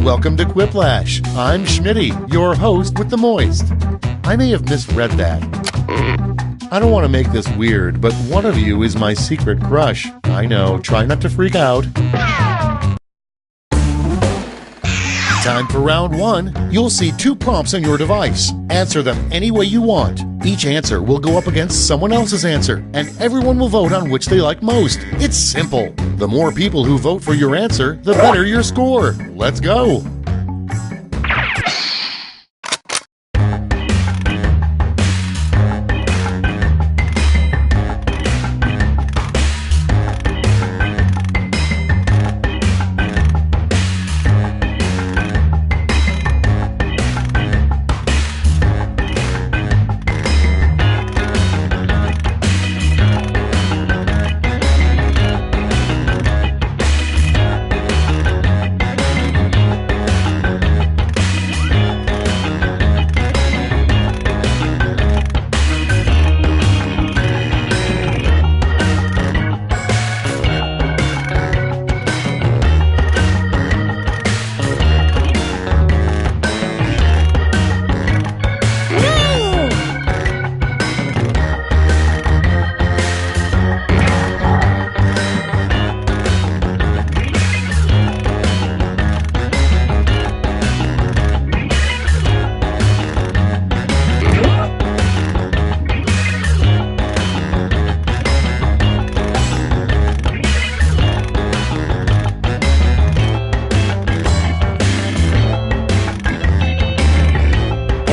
Welcome to Quiplash. I'm Schmitty, your host with the moist. I may have misread that. I don't want to make this weird, but one of you is my secret crush. I know, try not to freak out. Time for round one. You'll see 2 prompts on your device. Answer them any way you want. Each answer will go up against someone else's answer, and everyone will vote on which they like most. It's simple. The more people who vote for your answer, the better your score. Let's go.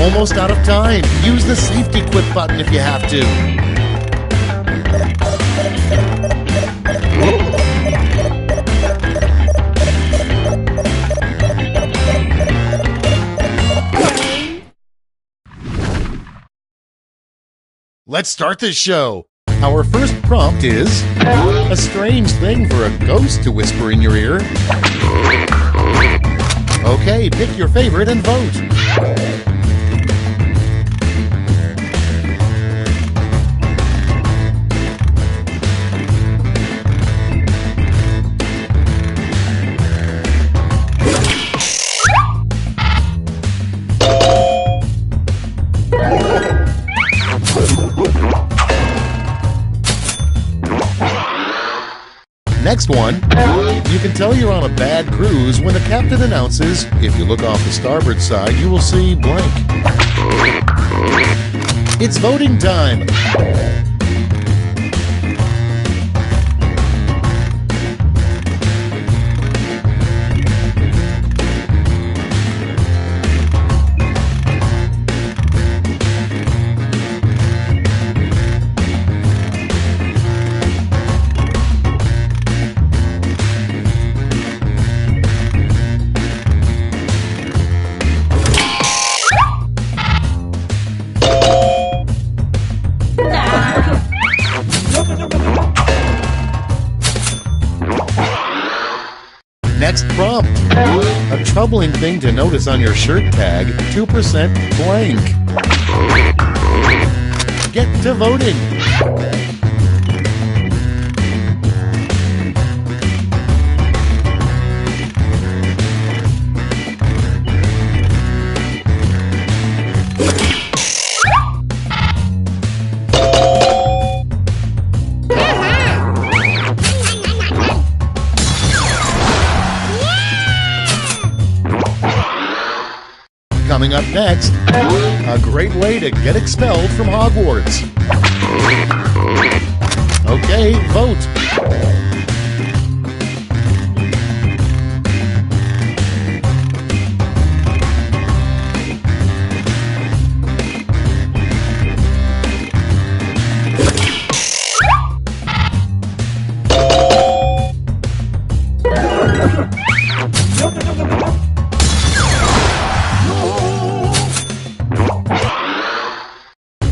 Almost out of time. Use the safety quit button if you have to. Let's start this show. Our first prompt is a strange thing for a ghost to whisper in your ear. Okay, pick your favorite and vote. Next one, you can tell you're on a bad cruise when the captain announces, if you look off the starboard side, you will see blank. It's voting time. Next prompt, a troubling thing to notice on your shirt tag, 2% blank. Get to voting. Coming up next, a great way to get expelled from Hogwarts. Okay, vote.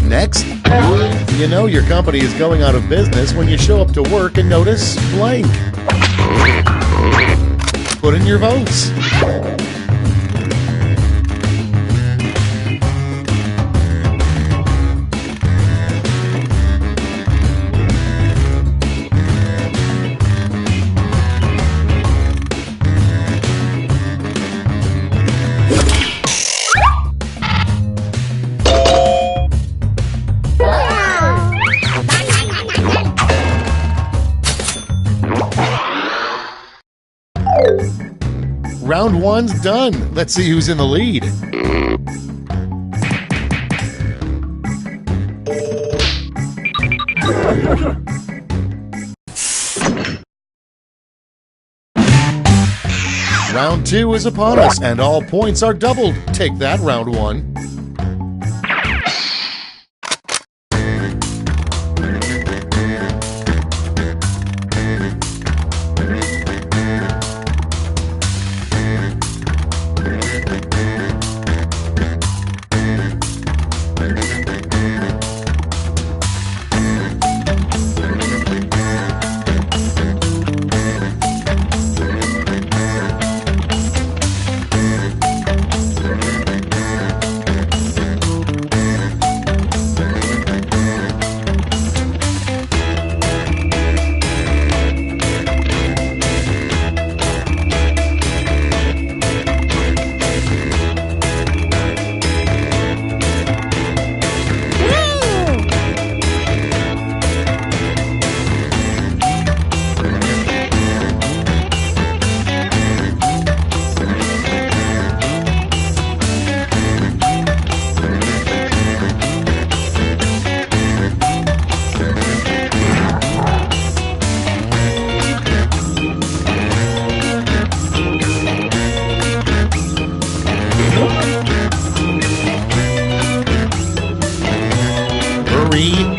Next, you know your company is going out of business when you show up to work and notice blank. Put in your votes. Round one's done. Let's see who's in the lead. Round two is upon us, and all points are doubled. Take that, round one.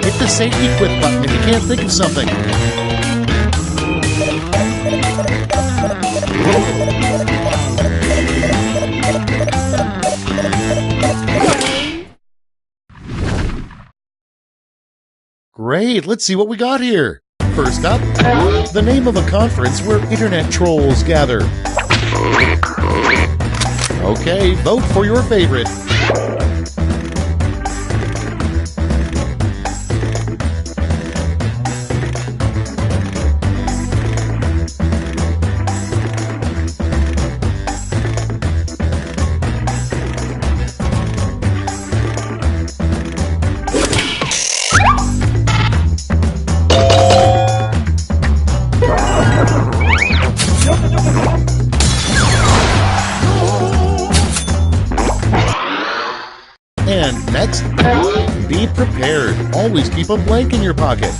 Hit the safety quit button if you can't think of something. Great, let's see what we got here. First up, the name of a conference where internet trolls gather. Okay, vote for your favorite. And next, be prepared. Always keep a blank in your pocket.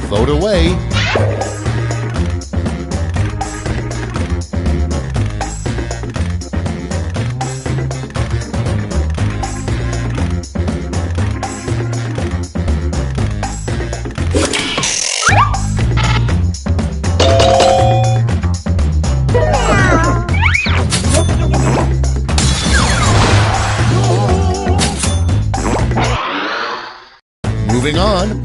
Vote away. Moving on,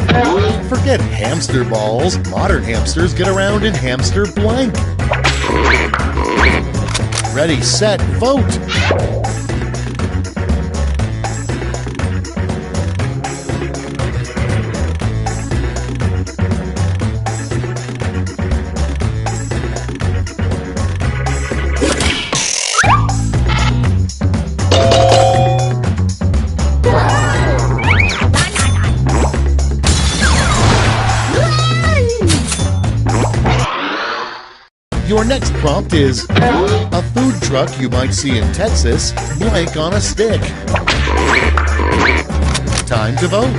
forget hamster balls. Modern hamsters get around in hamster blank. Ready, set, vote. Your next prompt is a food truck you might see in Texas, blank on a stick. Time to vote.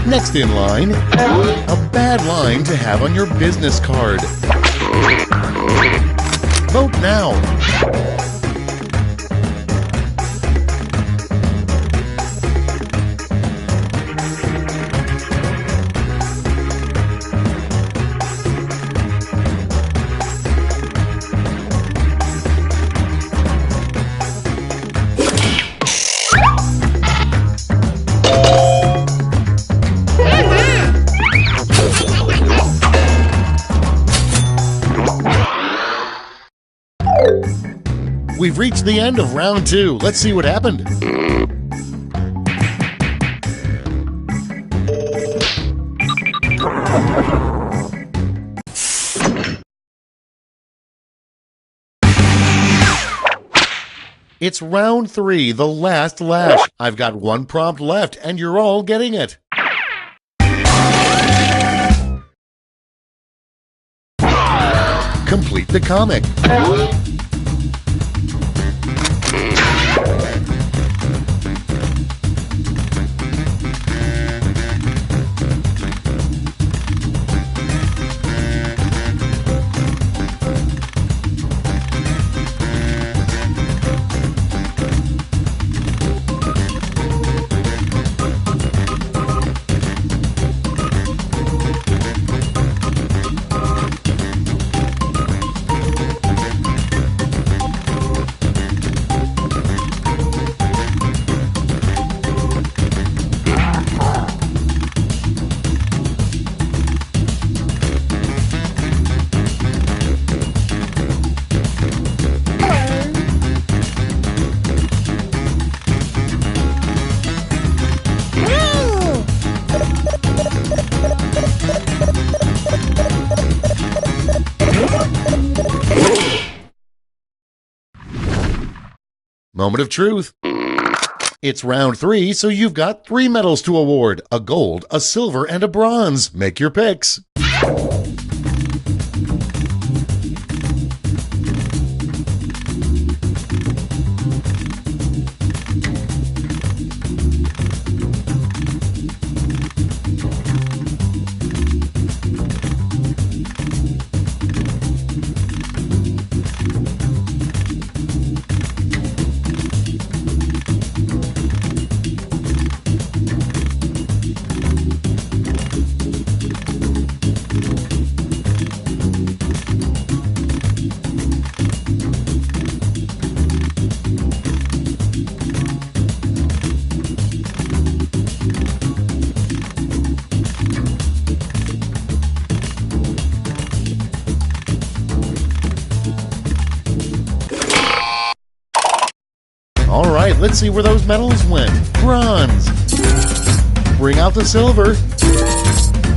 Next in line, a bad line to have on your business card. Vote now. reached the end of round 2. Let's see what happened. It's round 3, the last lash. I've got one prompt left, and you're all getting it. Complete the comic. Moment of truth. It's round 3, so you've got 3 medals to award: a gold, a silver, and a bronze. Make your picks. All right, let's see where those medals went. Bronze. Bring out the silver.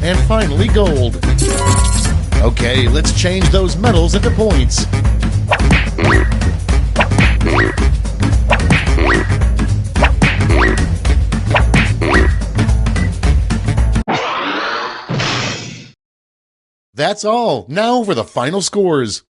And finally, gold. Okay, let's change those medals into points. That's all. Now for the final scores.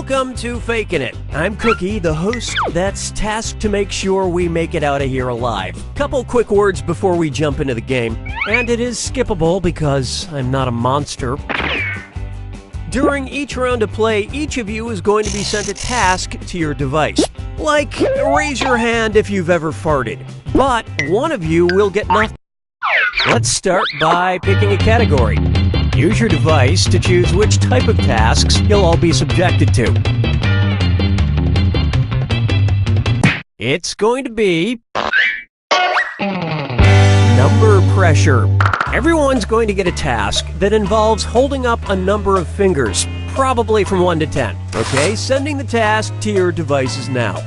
Welcome to Faking It. I'm Cookie, the host that's tasked to make sure we make it out of here alive. Couple quick words before we jump into the game, and it is skippable because I'm not a monster. During each round of play, each of you is going to be sent a task to your device. Like, raise your hand if you've ever farted. But one of you will get nothing. Let's start by picking a category. Use your device to choose which type of tasks you'll all be subjected to. It's going to be number pressure. Everyone's going to get a task that involves holding up a number of fingers, probably from 1 to 10. Okay, sending the task to your devices now.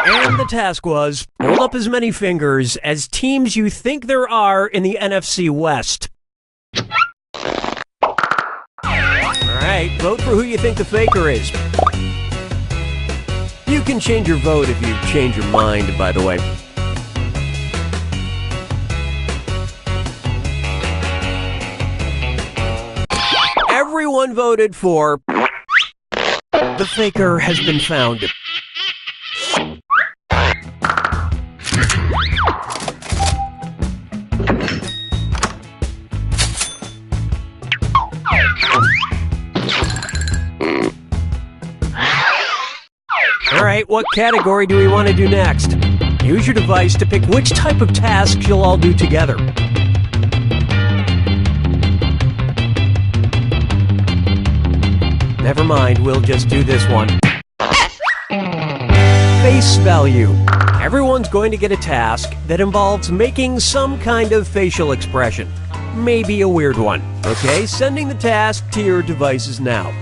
And the task was, hold up as many fingers as teams you think there are in the NFC West. Alright, vote for who you think the faker is. You can change your vote if you change your mind, by the way. Everyone voted for the faker has been found. Alright, what category do we want to do next? Use your device to pick which type of tasks you'll all do together. Never mind, we'll just do this one. Face value. Everyone's going to get a task that involves making some kind of facial expression. Maybe a weird one. Okay, sending the task to your devices now.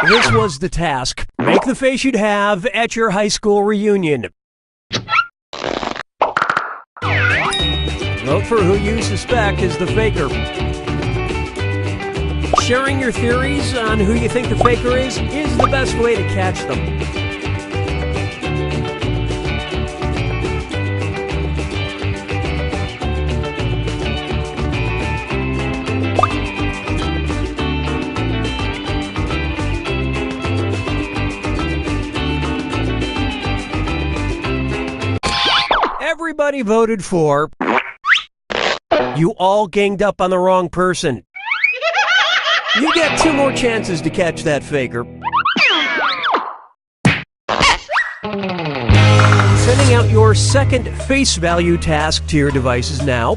This was the task. Make the face you'd have at your high school reunion. Vote for who you suspect is the faker. Sharing your theories on who you think the faker is the best way to catch them. Everybody voted for. You all ganged up on the wrong person. You get 2 more chances to catch that faker. Sending out your second face value task to your devices now.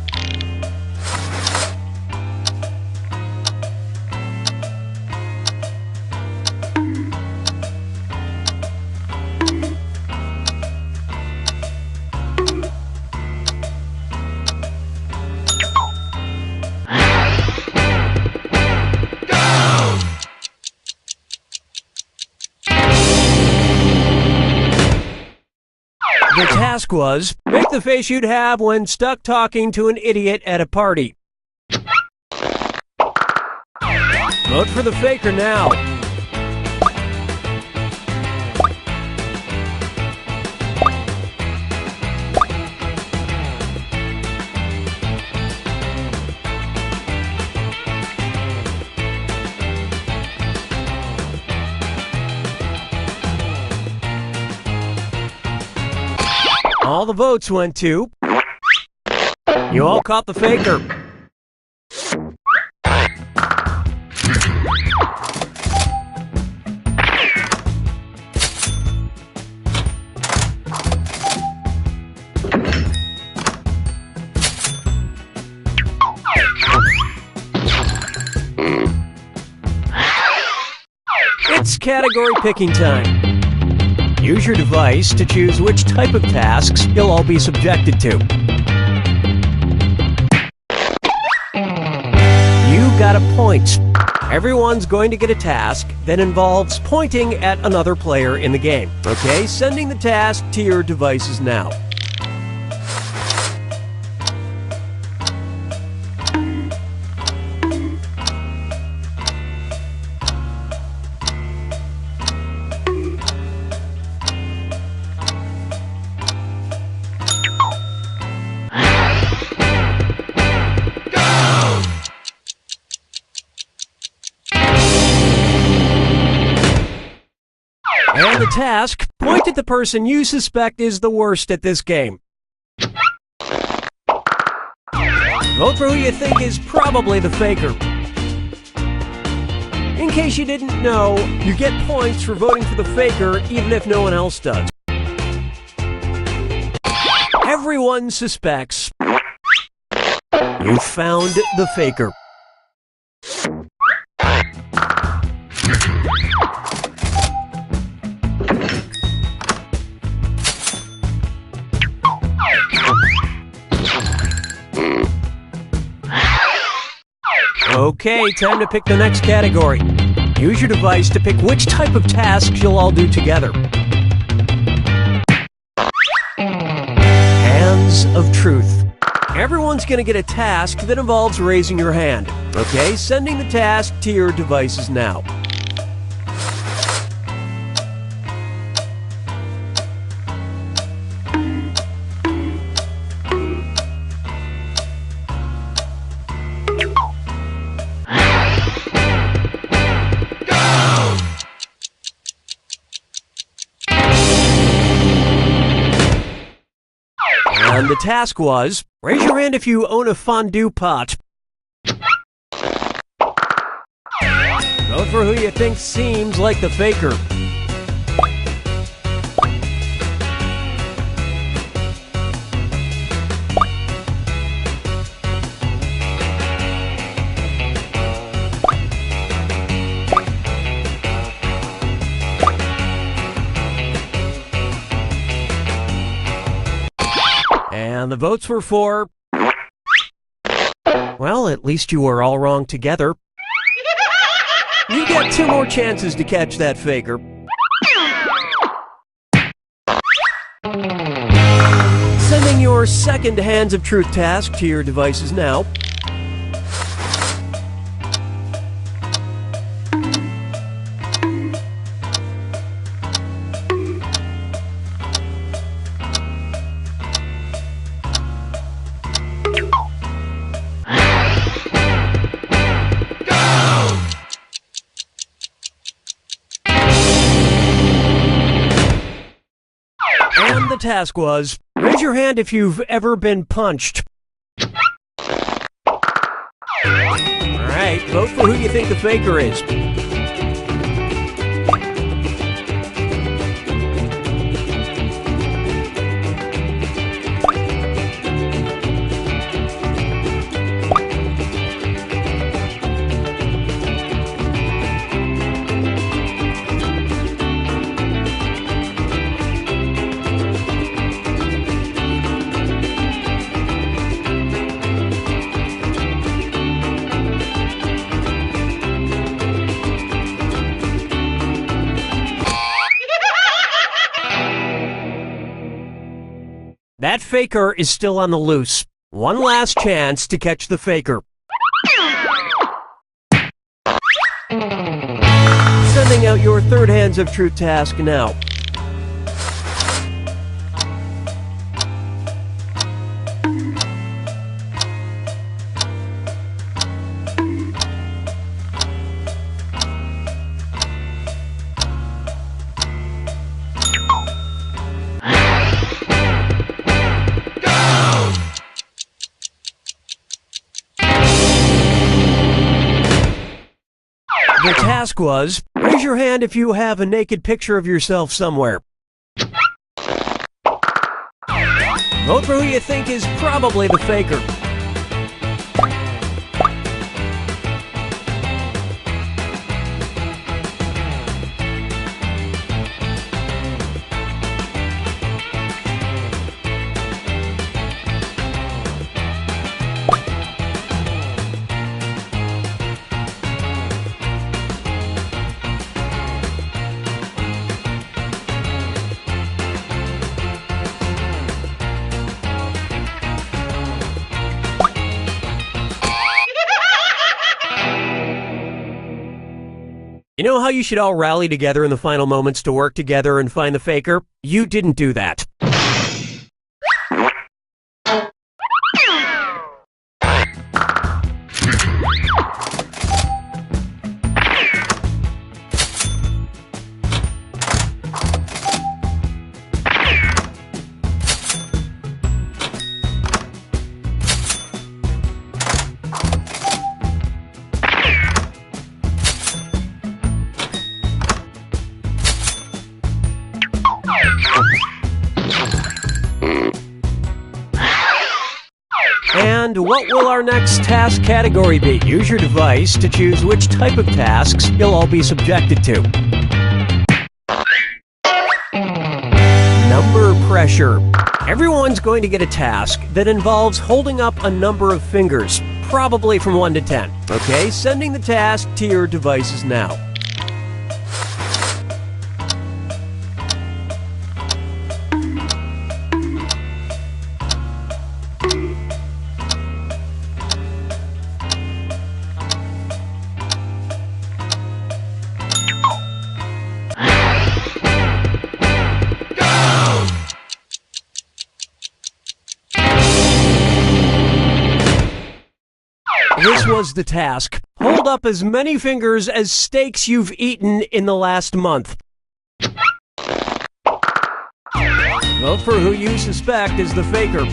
The task was, make the face you'd have when stuck talking to an idiot at a party. Vote for the faker now. All the votes went to. You all caught the faker. It's category picking time. Use your device to choose which type of tasks you'll all be subjected to. You got a point. Everyone's going to get a task that involves pointing at another player in the game. Okay, sending the task to your devices now. And the task, point at the person you suspect is the worst at this game. Vote for who you think is probably the faker. In case you didn't know, you get points for voting for the faker even if no one else does. Everyone suspects you found the faker. Okay, time to pick the next category. Use your device to pick which type of tasks you'll all do together. Hands of Truth. Everyone's going to get a task that involves raising your hand. Okay, sending the task to your devices now. And the task was, raise your hand if you own a fondue pot. Vote for who you think seems like the faker. And the votes were for... Well, at least you were all wrong together. You get 2 more chances to catch that faker. Sending your second Hands of Truth task to your devices now. And the task was, raise your hand if you've ever been punched. Alright, vote for who you think the faker is. That faker is still on the loose. One last chance to catch the faker. Sending out your third Hands of Truth task now. The task was, raise your hand if you have a naked picture of yourself somewhere. Vote for who you think is probably the faker. You know how you should all rally together in the final moments to work together and find the faker? You didn't do that. And what will our next task category be? Use your device to choose which type of tasks you'll all be subjected to. Number pressure. Everyone's going to get a task that involves holding up a number of fingers, probably from 1 to 10. Okay, sending the task to your devices now. This was the task. Hold up as many fingers as steaks you've eaten in the last month. Vote for who you suspect is the faker.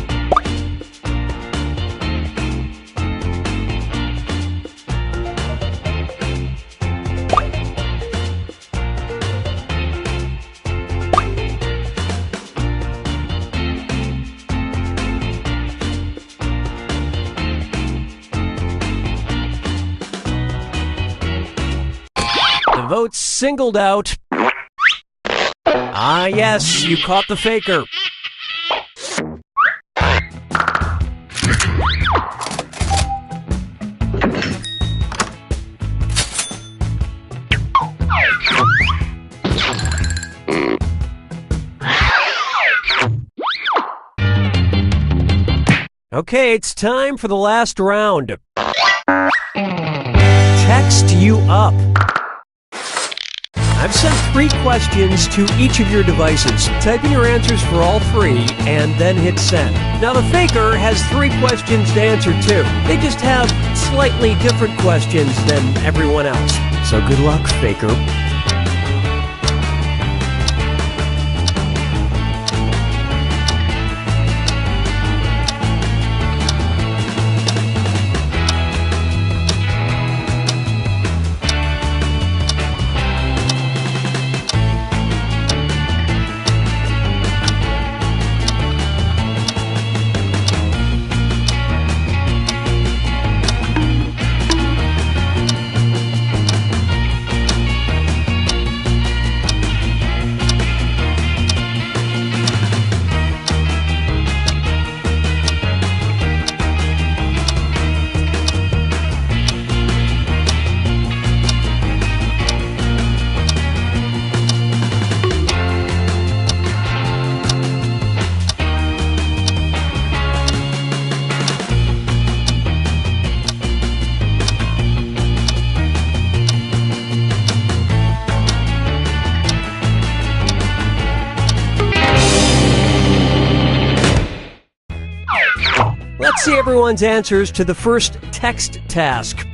The votes singled out. Ah, yes, you caught the faker. Okay, it's time for the last round. Text you up. I've sent 3 questions to each of your devices. Type in your answers for all 3 and then hit send. Now the faker has 3 questions to answer too. They just have slightly different questions than everyone else. So good luck, faker. Let's see everyone's answers to the first text task.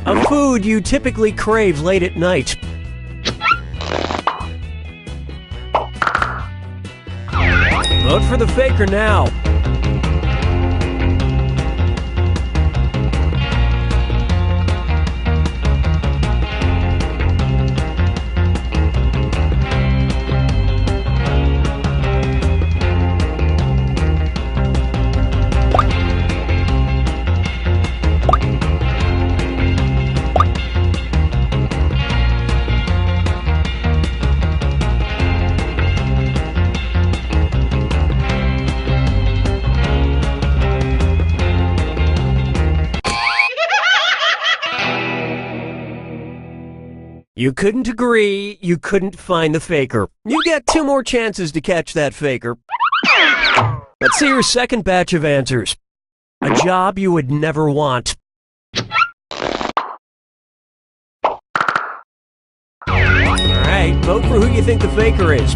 A food you typically crave late at night. Vote for the faker now. You couldn't agree, you couldn't find the faker. You get 2 more chances to catch that faker. Let's see your second batch of answers. A job you would never want. right, vote for who you think the faker is.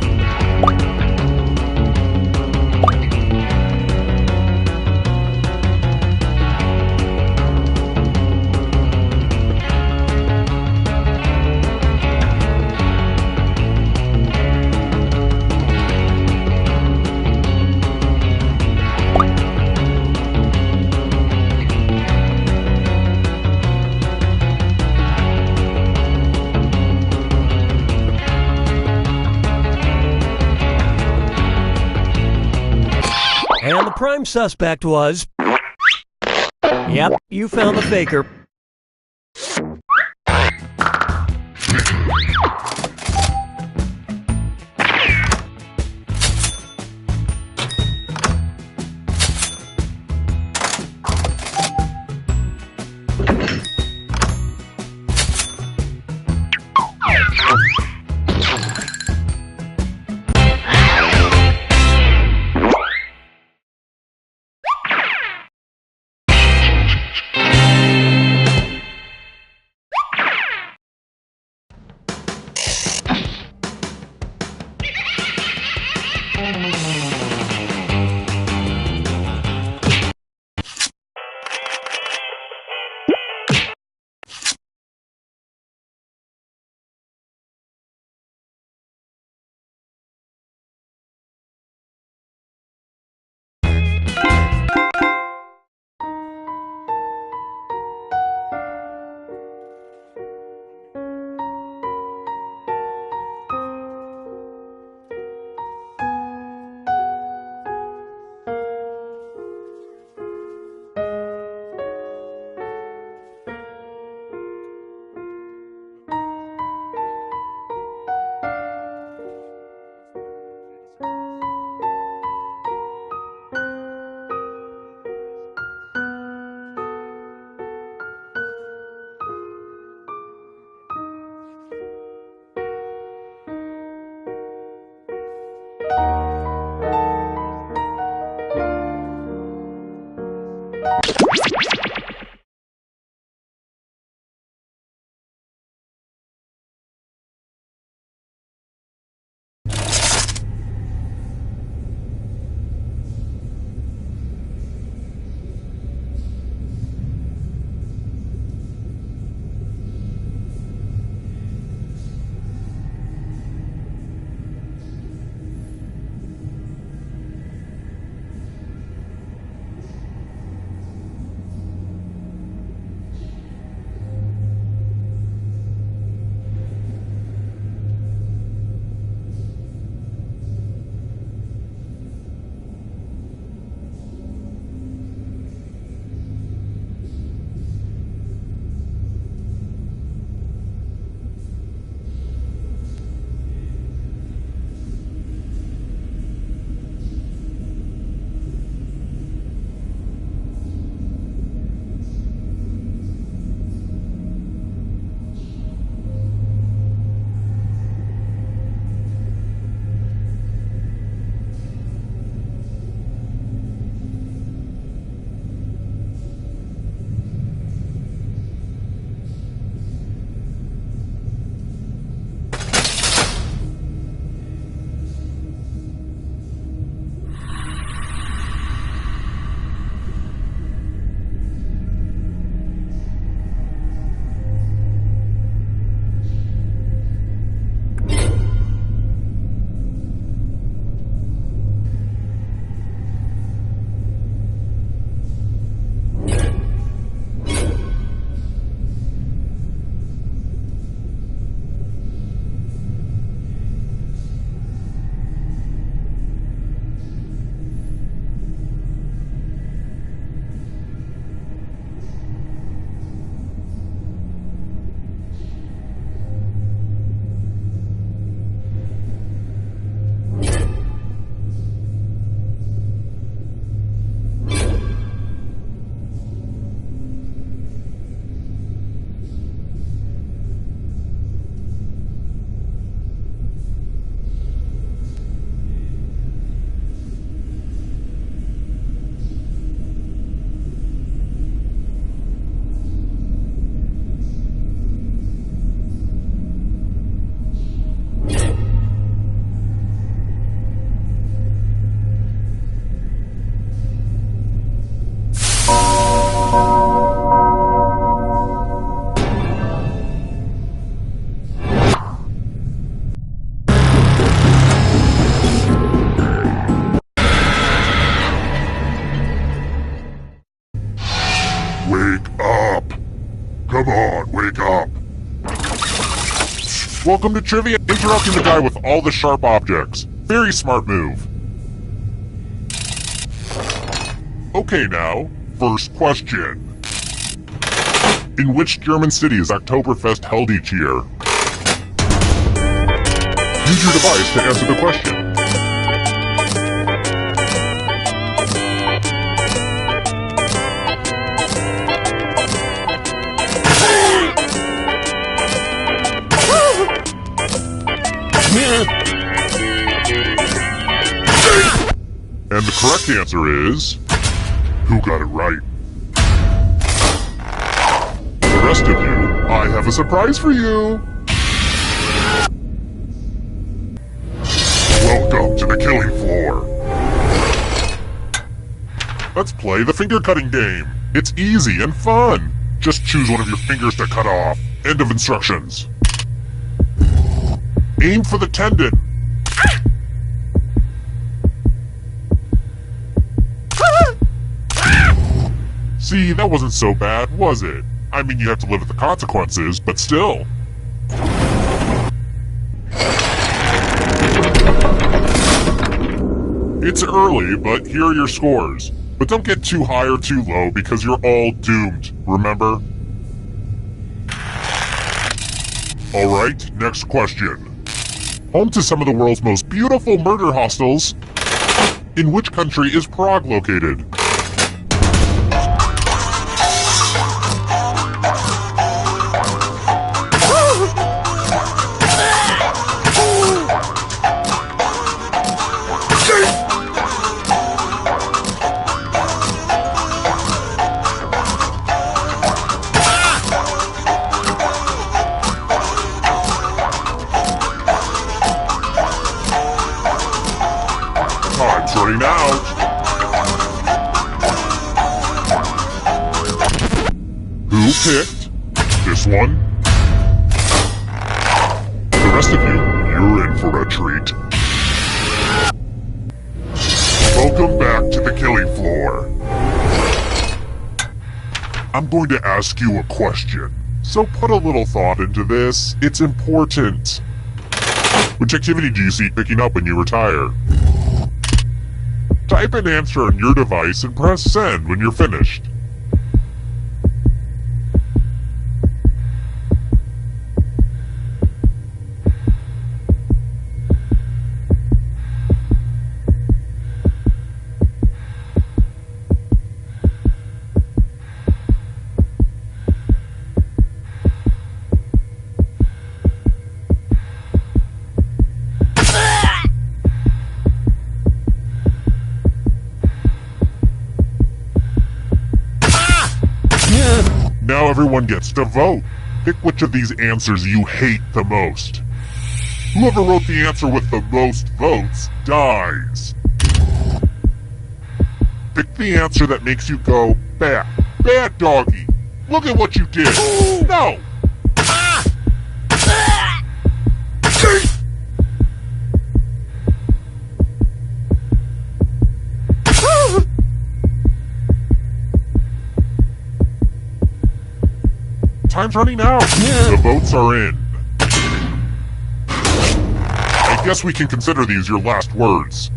And the prime suspect was... Yep, you found the faker. Welcome to trivia. Interrupting the guy with all the sharp objects. Very smart move. Okay now, first question. In which German city is Oktoberfest held each year? Use your device to answer the question. And the correct answer is... who got it right? The rest of you, I have a surprise for you! Welcome to the killing floor! Let's play the finger cutting game. It's easy and fun. Just choose one of your fingers to cut off. End of instructions. Aim for the tendon. See, that wasn't so bad, was it? I mean, you have to live with the consequences, but still. It's early, but here are your scores. But don't get too high or too low, because you're all doomed, remember? Alright, next question. Home to some of the world's most beautiful murder hostels, in which country is Prague located? Time's running out. Who picked this one? The rest of you, you're in for a treat. Welcome back to the killing floor. I'm going to ask you a question, so put a little thought into this. It's important. Which activity do you see picking up when you retire? Type an answer on your device and press send when you're finished. Now everyone gets to vote. Pick which of these answers you hate the most. Whoever wrote the answer with the most votes dies. Pick the answer that makes you go, bad. Bad doggy. Look at what you did. No! Time's running out. The votes are in. I guess we can consider these your last words.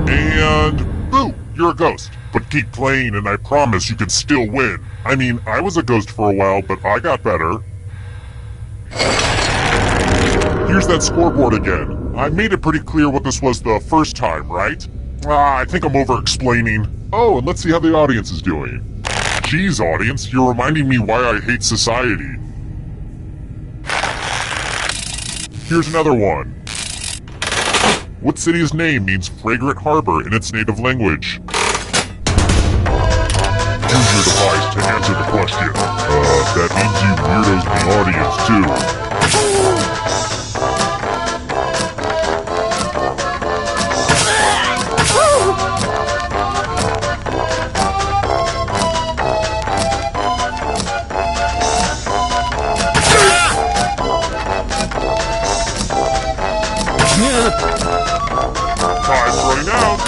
And boo, you're a ghost. But keep playing and I promise you can still win. I mean, I was a ghost for a while, but I got better. Here's that scoreboard again. I made it pretty clear what this was the first time, right? I think I'm over-explaining. Oh, and let's see how the audience is doing. Geez, audience, you're reminding me why I hate society. Here's another one. What city's name means fragrant harbor in its native language? Use your device to answer the question. That means you weirdos in the audience, too. Time's running out.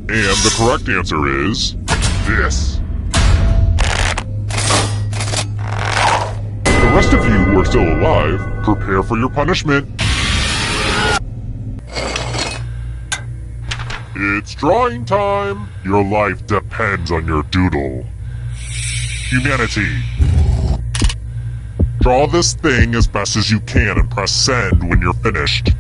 And the correct answer is this. are still alive, prepare for your punishment. It's drawing time! Your life depends on your doodle. Humanity. Draw this thing as best as you can and press send when you're finished.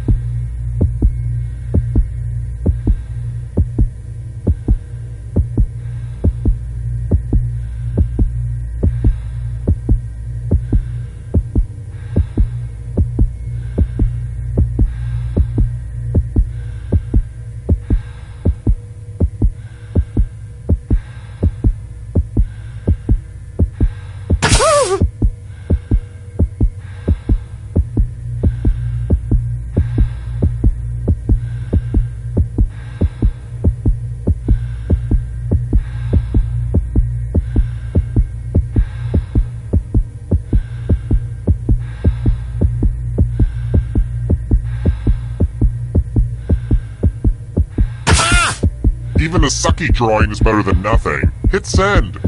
Even a sucky drawing is better than nothing. Hit send!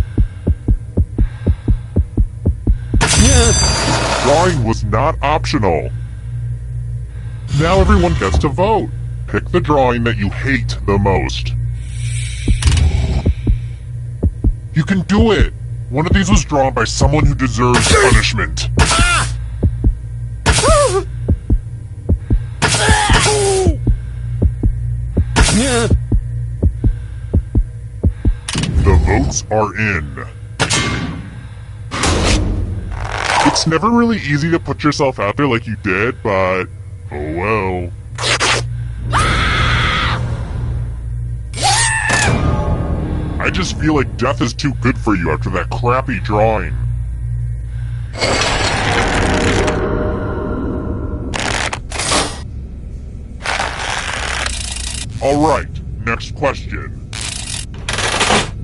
Drawing was not optional. Now everyone gets to vote. Pick the drawing that you hate the most. You can do it! One of these was drawn by someone who deserves punishment. The votes are in. It's never really easy to put yourself out there like you did, but oh well. I just feel like death is too good for you after that crappy drawing. Alright, next question.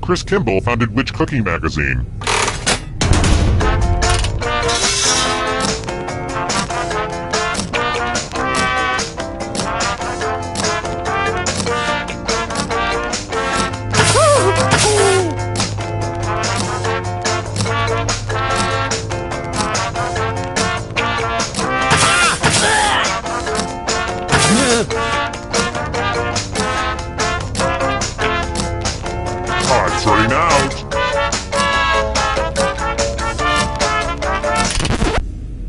Chris Kimball founded which cooking magazine? Time's running out.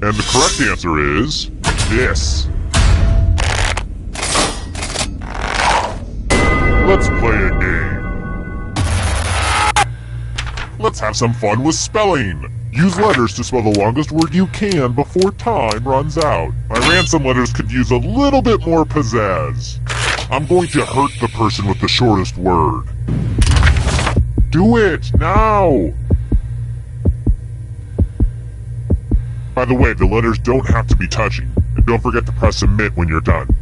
And the correct answer is this. Let's play a game. Let's have some fun with spelling. Use letters to spell the longest word you can before time runs out. My ransom letters could use a little bit more pizzazz. I'm going to hurt the person with the shortest word. Do it, now! By the way, the letters don't have to be touching, and don't forget to press submit when you're done.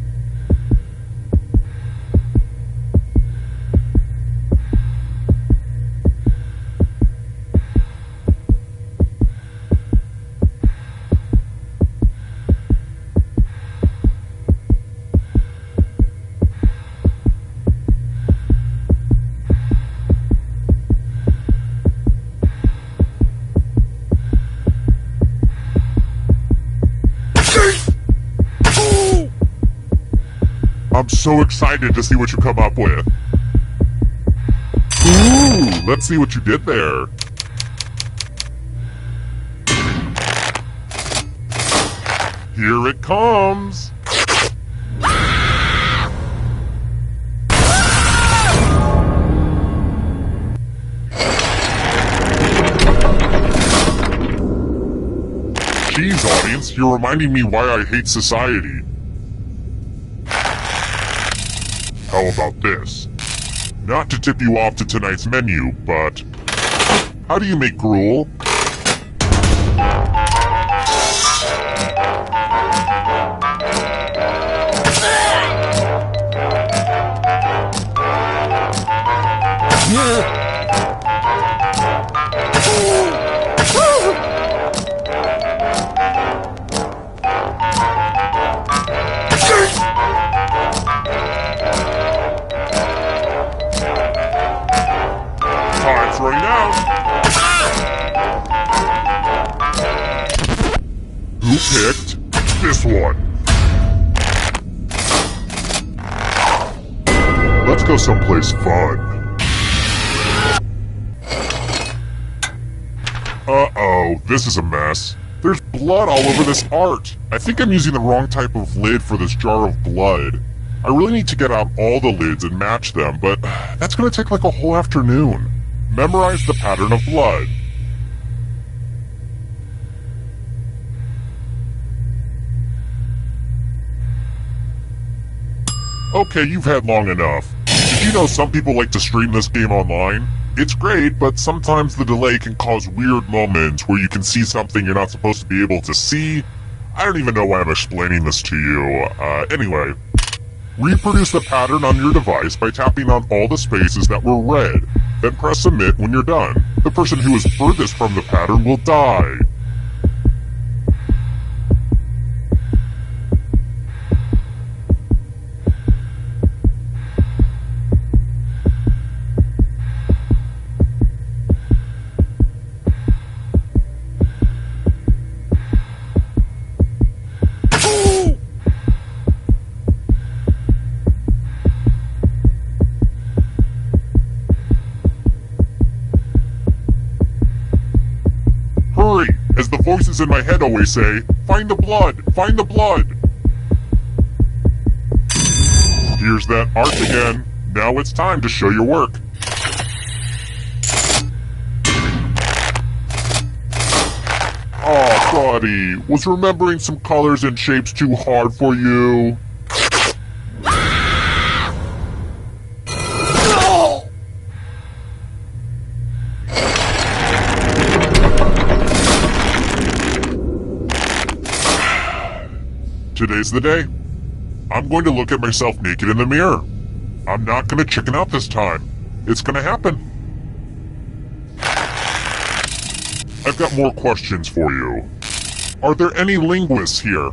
I'm so excited to see what you come up with. Ooh, let's see what you did there. Here it comes. Jeez, audience, you're reminding me why I hate society. How about this? Not to tip you off to tonight's menu, but how do you make gruel? Time's running out. Who picked this one? Let's go someplace fun. Uh-oh, this is a mess. There's blood all over this art. I think I'm using the wrong type of lid for this jar of blood. I really need to get out all the lids and match them, but that's gonna take like a whole afternoon. Memorize the pattern of blood. Okay, you've had long enough. Did you know some people like to stream this game online? It's great, but sometimes the delay can cause weird moments where you can see something you're not supposed to be able to see. I don't even know why I'm explaining this to you. Anyway, reproduce the pattern on your device by tapping on all the spaces that were red. Then press submit when you're done. The person who is furthest from the pattern will die. Hurry, as the voices in my head always say, find the blood, find the blood. Here's that art again. Now it's time to show your work. Aw, buddy, was remembering some colors and shapes too hard for you? Today's the day. I'm going to look at myself naked in the mirror. I'm not going to chicken out this time. It's going to happen. I've got more questions for you. Are there any linguists here?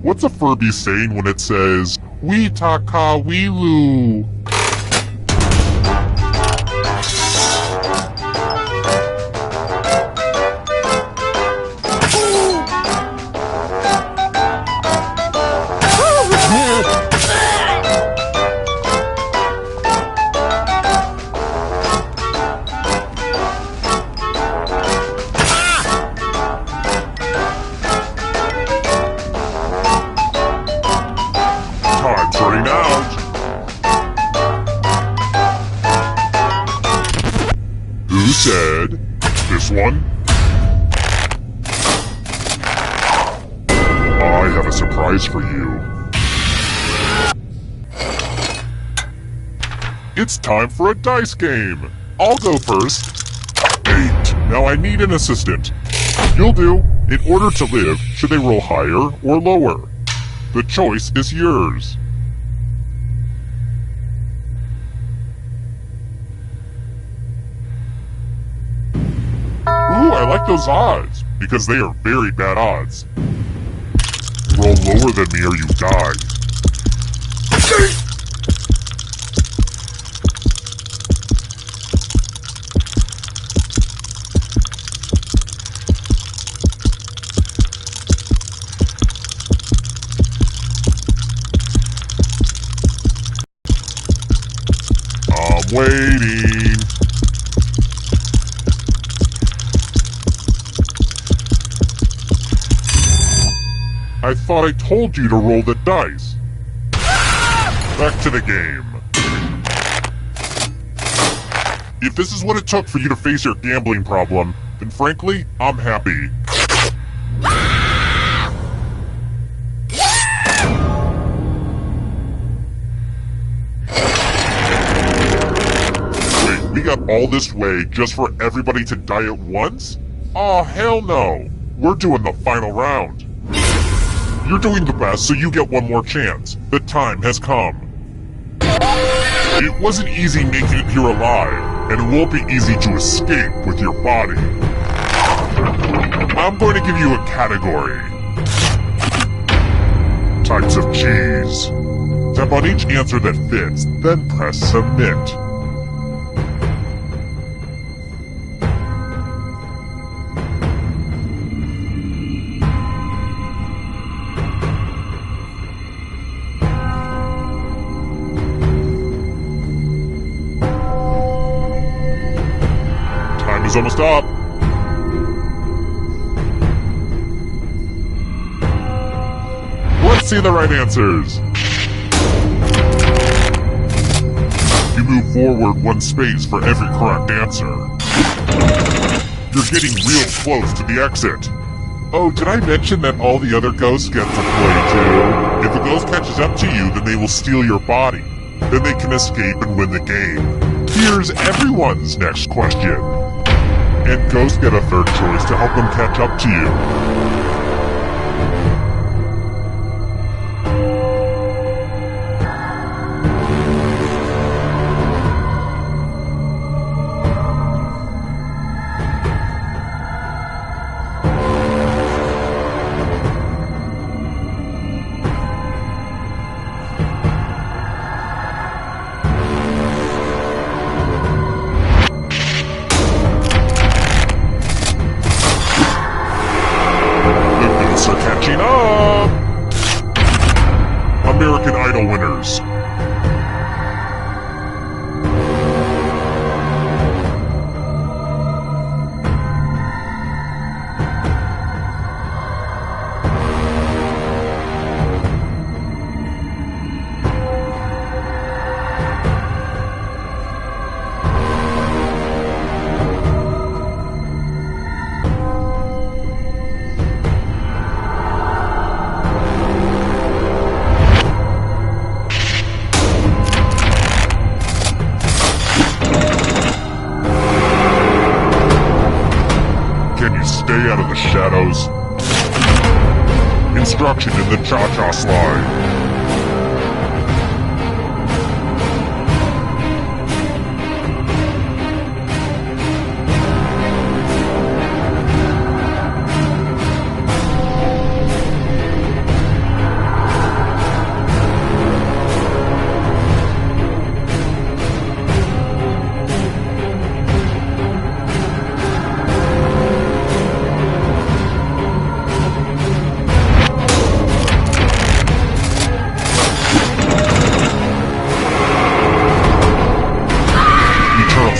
What's a Furby saying when it says, "Wee ta ka wee loo"? Time's running out. Who said this one? I have a surprise for you. It's time for a dice game. I'll go first. 8. Now I need an assistant. You'll do. In order to live, should they roll higher or lower? The choice is yours. Ooh, I like those odds, because they are very bad odds. Roll lower than me or you die. I'm waiting. I thought I told you to roll the dice. Back to the game. If this is what it took for you to face your gambling problem, then frankly, I'm happy. Wait, we got all this way just for everybody to die at once? Oh, hell no. We're doing the final round. You're doing the best, so you get one more chance. The time has come. It wasn't easy making it here alive, and it won't be easy to escape with your body. I'm going to give you a category. Types of cheese. Tap on each answer that fits, then press submit. Time's almost up. Let's see the right answers. You move forward 1 space for every correct answer. You're getting real close to the exit. Oh, did I mention that all the other ghosts get to play too? If a ghost catches up to you, then they will steal your body. Then they can escape and win the game. Here's everyone's next question. And ghosts get a third choice to help them catch up to you. Are catching up! American Idol winners. Can you stay out of the shadows? Instruction in the cha-cha slide.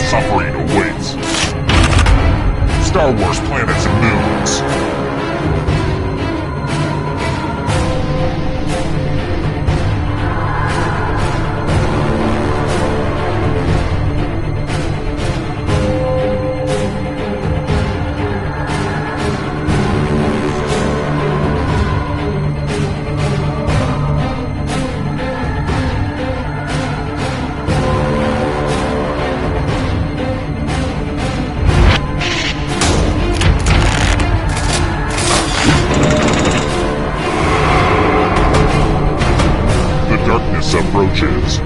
Suffering awaits. Star Wars planets and moons. Darkness approaches.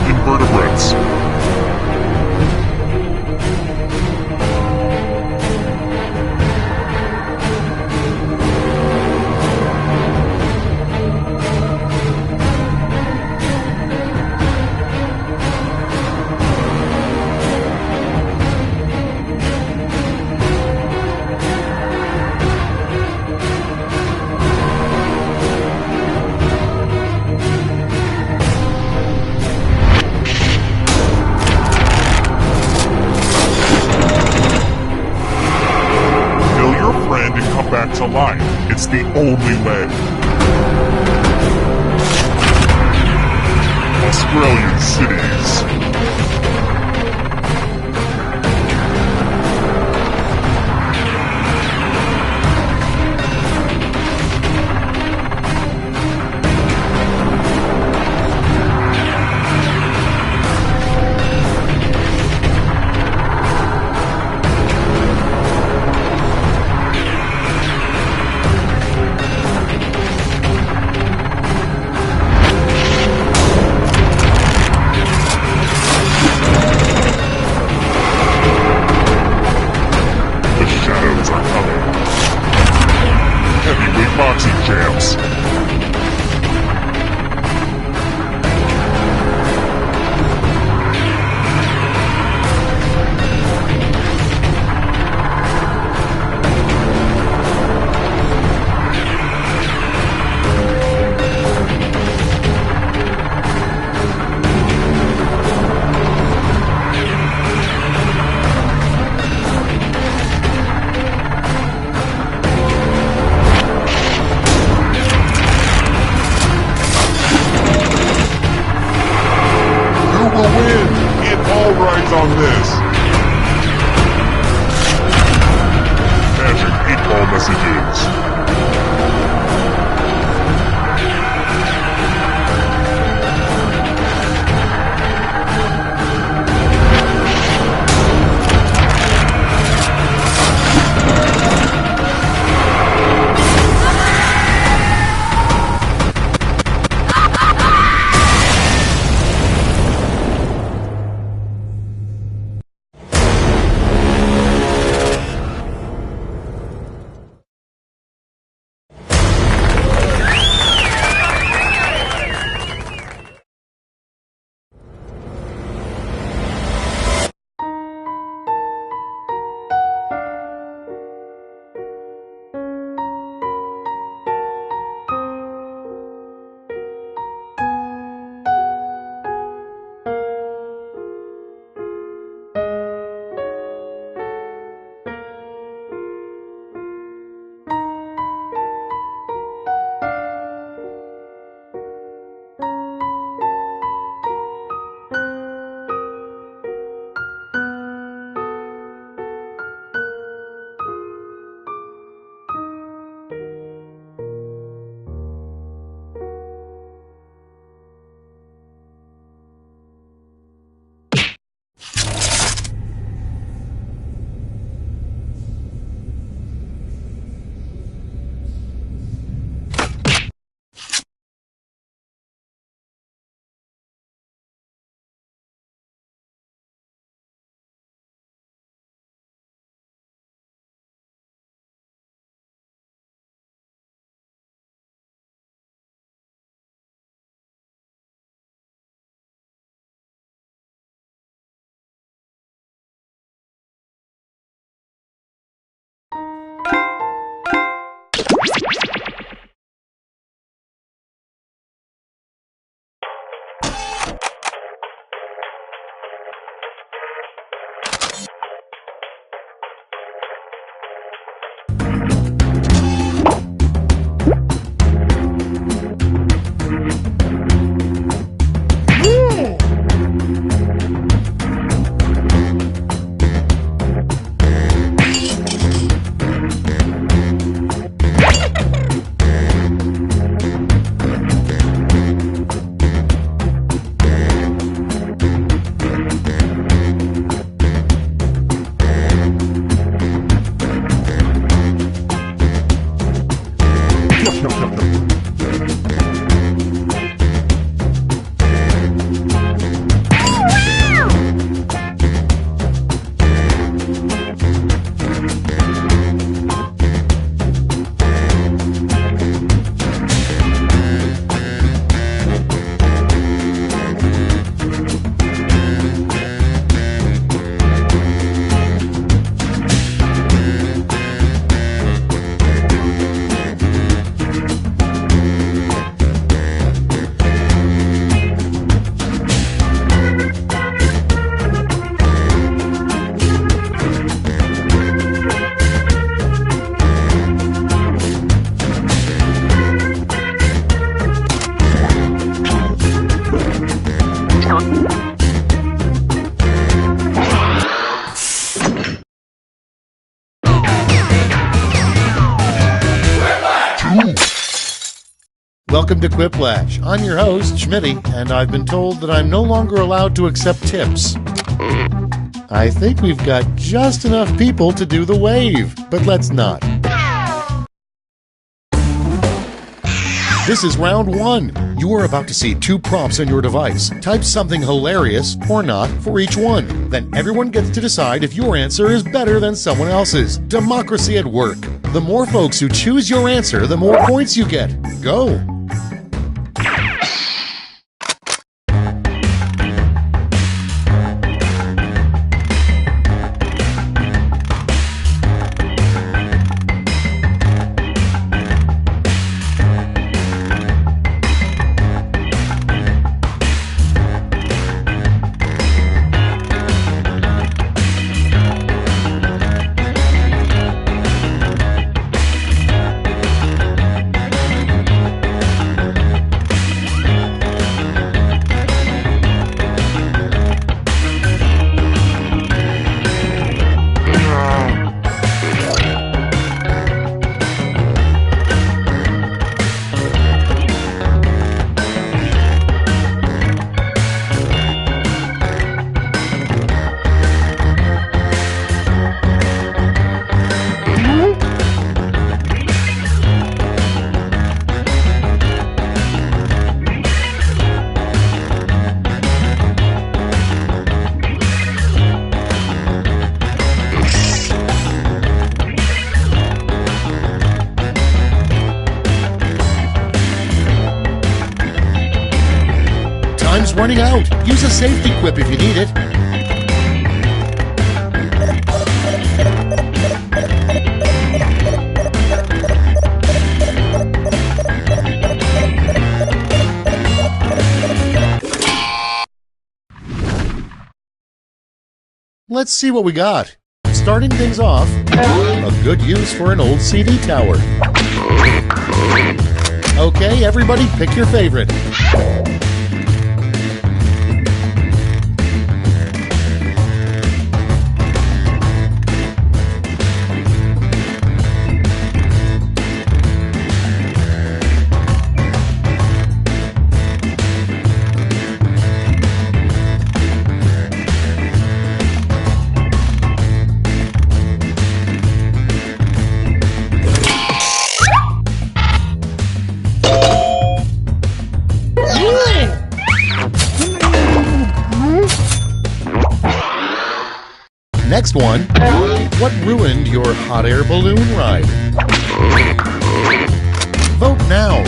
Invertebrates. And come back to life. It's the only way. Australian cities. Welcome to Quiplash. I'm your host, Schmitty, and I've been told that I'm no longer allowed to accept tips. I think we've got just enough people to do the wave, but let's not. This is round one. You are about to see 2 prompts on your device. Type something hilarious or not for each one. Then everyone gets to decide if your answer is better than someone else's. Democracy at work. The more folks who choose your answer, the more points you get. Go! Time's running out. Use a safety quip if you need it. Let's see what we got. Starting things off, a good use for an old CD tower. Okay, everybody pick your favorite. Next one, what ruined your hot air balloon ride? Vote now.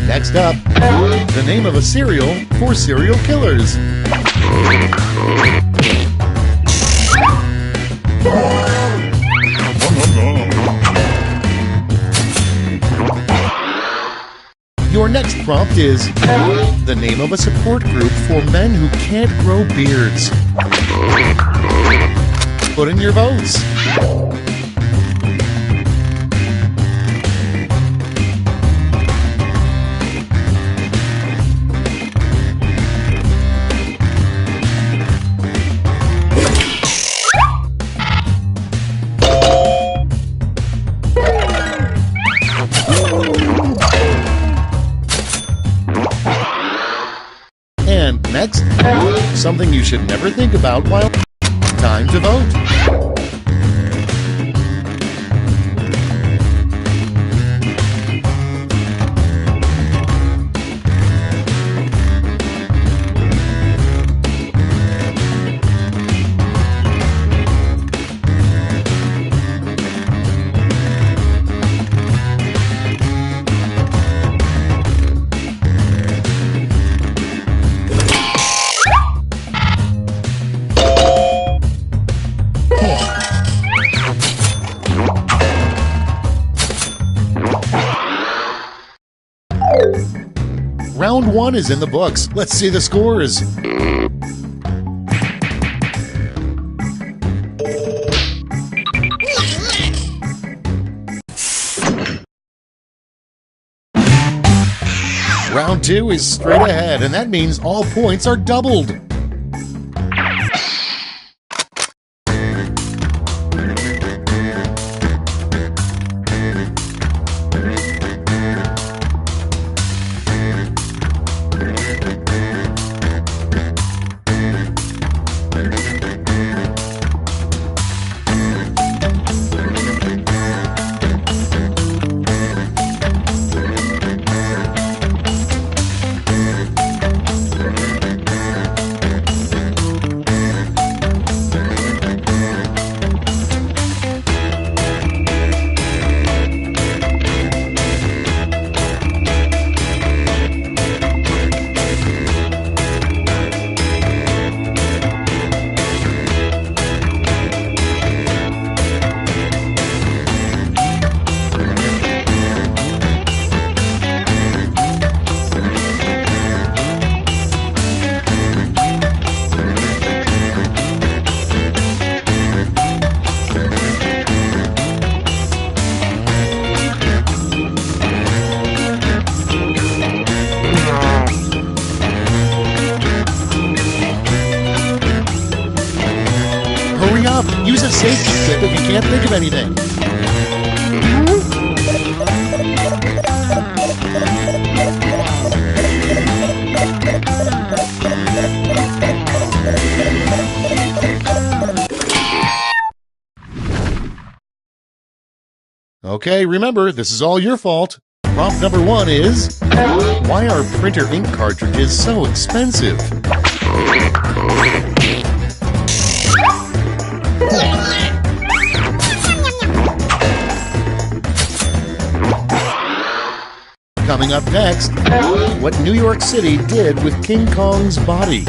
Next up, the name of a cereal for serial killers. Your next prompt is the name of a support group for men who can't grow beards. Put in your votes. And next, something you should never think about while time to vote. Round 1 is in the books. Let's see the scores. Round 2 is straight ahead, and that means all points are doubled. Hurry up! Use a safety tip if you can't think of anything. Okay, remember, this is all your fault. Prompt number 1 is, why are printer ink cartridges so expensive? Coming up next, what New York City did with King Kong's body.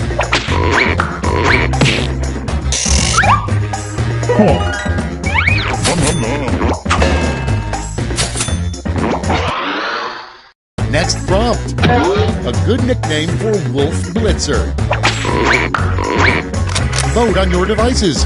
Next prompt, a good nickname for Wolf Blitzer. Vote on your devices.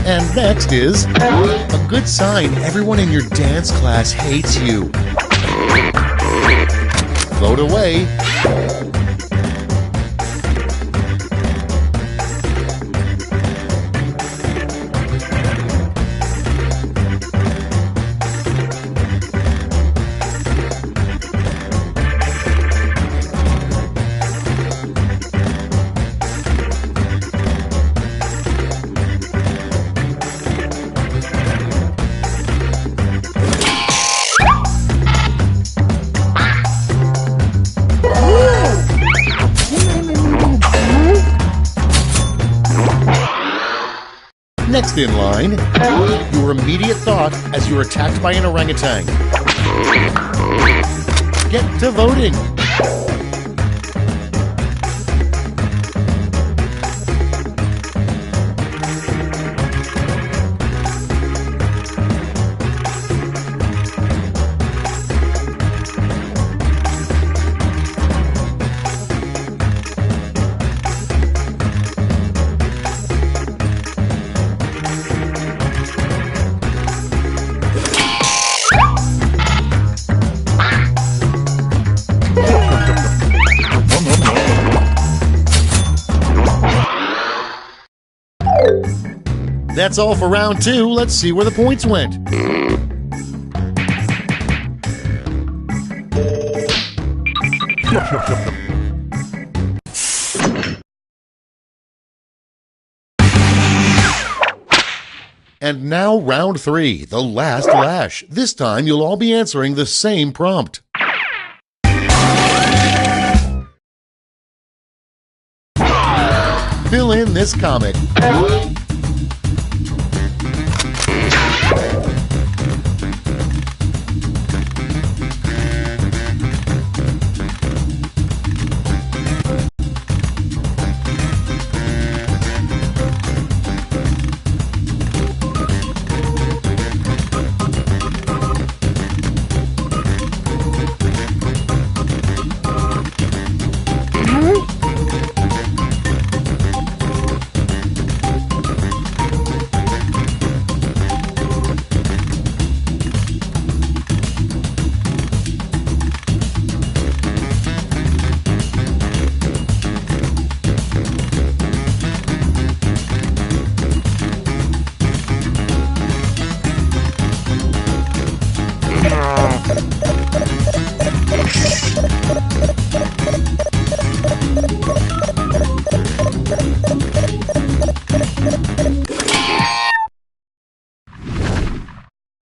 And next is, a good sign everyone in your dance class hates you. Vote away. Next in line, your immediate thought as you're attacked by an orangutan. Get to voting. That's all for round 2. Let's see where the points went. And now round 3, the last lash. This time you'll all be answering the same prompt. Fill in this comic.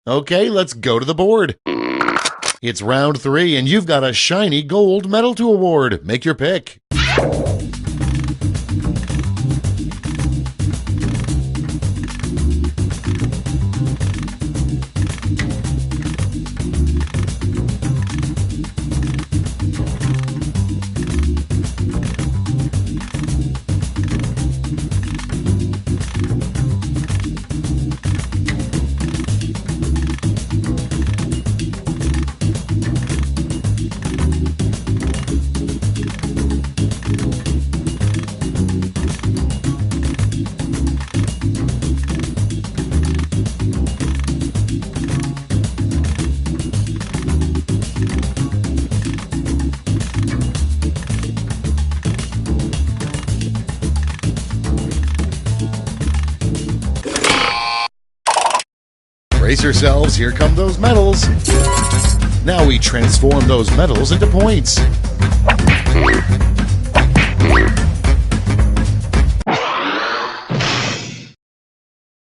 Okay, let's go to the board. It's round 3, and you've got a shiny gold medal to award. Make your pick. Brace yourselves, here come those medals. Now we transform those medals into points.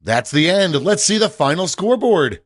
That's the end. Let's see the final scoreboard.